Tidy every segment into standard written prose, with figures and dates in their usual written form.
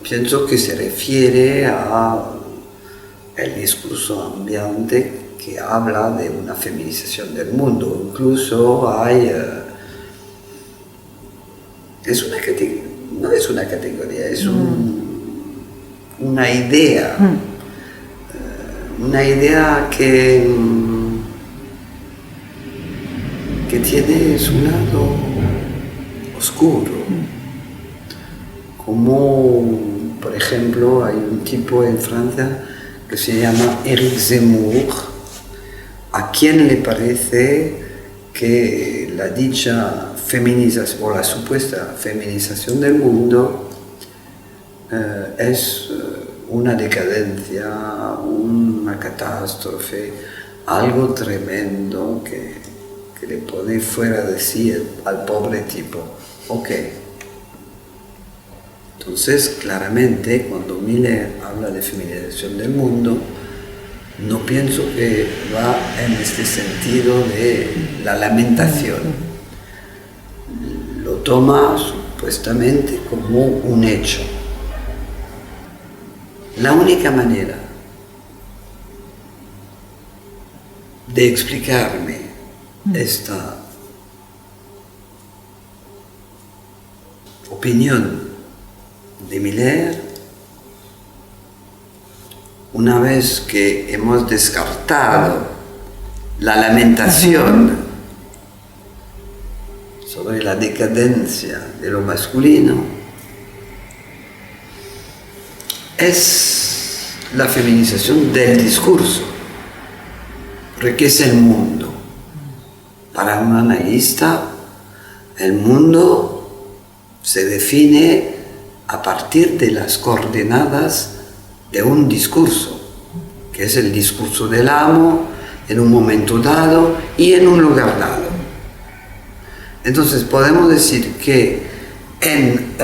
pienso que se refiere a el discurso ambiente que habla de una feminización del mundo. Incluso hay, no es una categoría, es una idea, que tiene su lado oscuro. Como, por ejemplo, hay un tipo en Francia que se llama Éric Zemmour, a quien le parece que la dicha feminización o la supuesta feminización del mundo es una decadencia, una catástrofe, algo tremendo que le pone fuera de sí al pobre tipo. Ok. Entonces, claramente, cuando Miller habla de feminización del mundo, no pienso que va en este sentido de la lamentación. Lo toma supuestamente como un hecho. La única manera de explicarme esta opinión de Miller, una vez que hemos descartado la lamentación sobre la decadencia de lo masculino, es la feminización del discurso, porque ¿qué es el mundo? Para un analista, el mundo se define a partir de las coordenadas de un discurso, que es el discurso del amo en un momento dado y en un lugar dado. Entonces podemos decir que en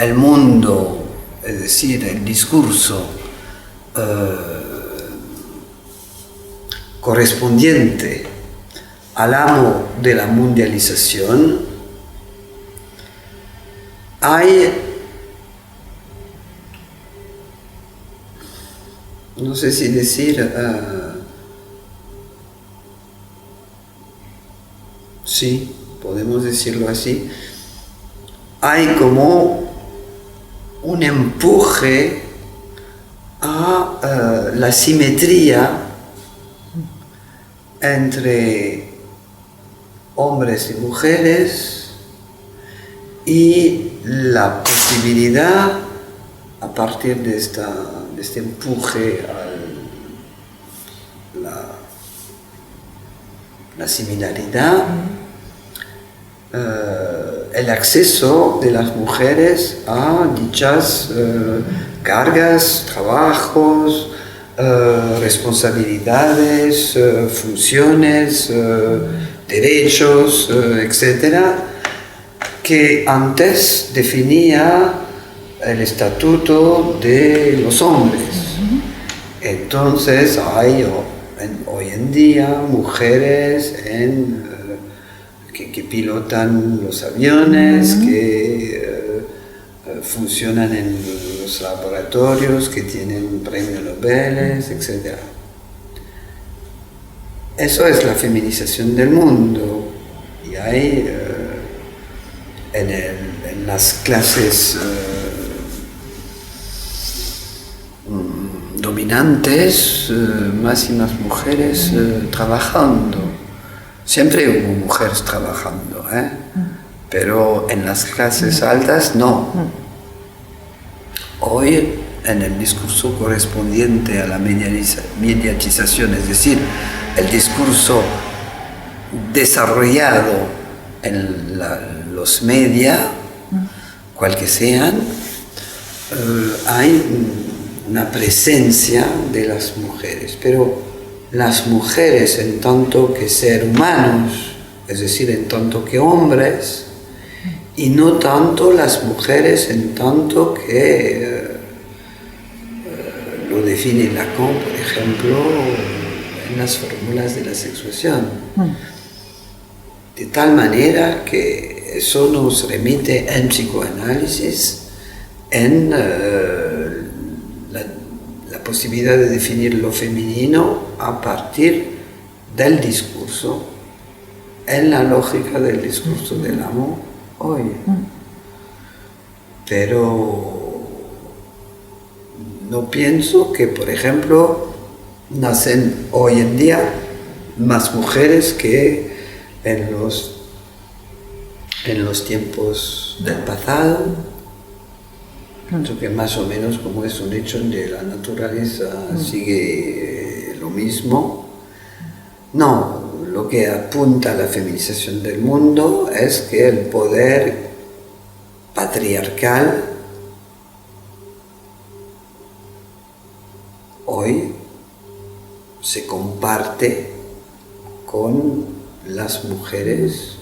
el mundo, es decir, el discurso correspondiente al amo de la mundialización, hay, no sé si decir, sí, podemos decirlo así, hay como un empuje a la simetría entre hombres y mujeres y la posibilidad, a partir de este empuje a la similaridad, el acceso de las mujeres a dichas cargas, trabajos, responsabilidades, funciones, derechos, etcétera, que antes definía el estatuto de los hombres. Entonces hay hoy en día mujeres que pilotan los aviones, que funcionan en los laboratorios, que tienen premios Nobel, etc. Eso es la feminización del mundo. Y hay en las clases dominantes más y más mujeres trabajando. Siempre hubo mujeres trabajando, pero en las clases altas no. Hoy, en el discurso correspondiente a la mediatización, es decir, el discurso desarrollado en los media, cual que sean, hay una presencia de las mujeres, pero las mujeres en tanto que ser humanos, es decir, en tanto que hombres, y no tanto las mujeres en tanto que lo define Lacan, por ejemplo, en las fórmulas de la sexuación. De tal manera que eso nos remite en psicoanálisis en la posibilidad de definir lo femenino a partir del discurso, en la lógica del discurso del amor hoy. Pero no pienso que, por ejemplo, nacen hoy en día más mujeres que en los tiempos del pasado. Pienso que más o menos, como es un hecho de la naturaleza, sigue lo mismo. No, lo que apunta a la feminización del mundo es que el poder patriarcal hoy se comparte con las mujeres,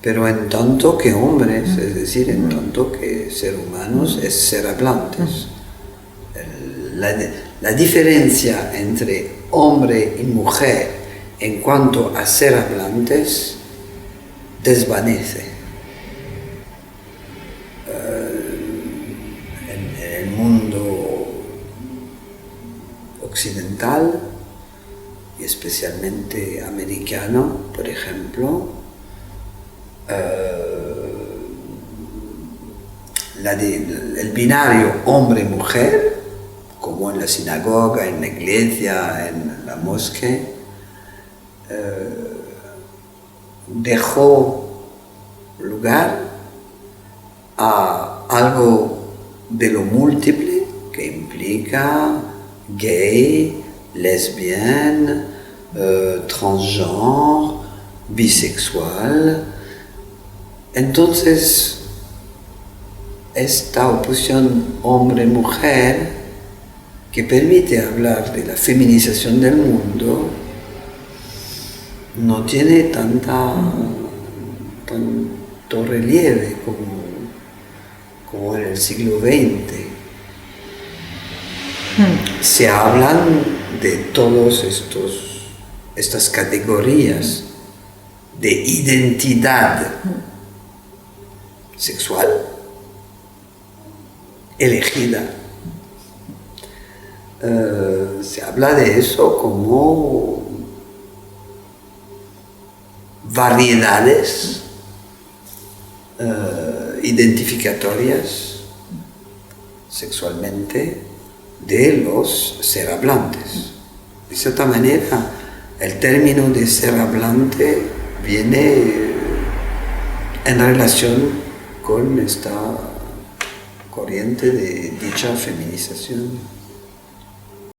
pero en tanto que hombres, es decir, en tanto que ser humanos es ser hablantes. La diferencia entre hombre y mujer en cuanto a ser hablantes desvanece. En el mundo occidental y especialmente americano, por ejemplo, el binario hombre-mujer, como en la sinagoga, en la iglesia, en la mosquea, dejó lugar a algo de lo múltiple que implica gay, lesbienne, transgenre, bisexual. Entonces, esta oposición hombre-mujer que permite hablar de la feminización del mundo no tiene tanto relieve como en el siglo XX. Se hablan de todas estas categorías de identidad sexual elegida. Se habla de eso como variedades identificatorias sexualmente de los ser hablantes. De cierta manera, el término de ser hablante viene en relación con esta corriente de dicha feminización.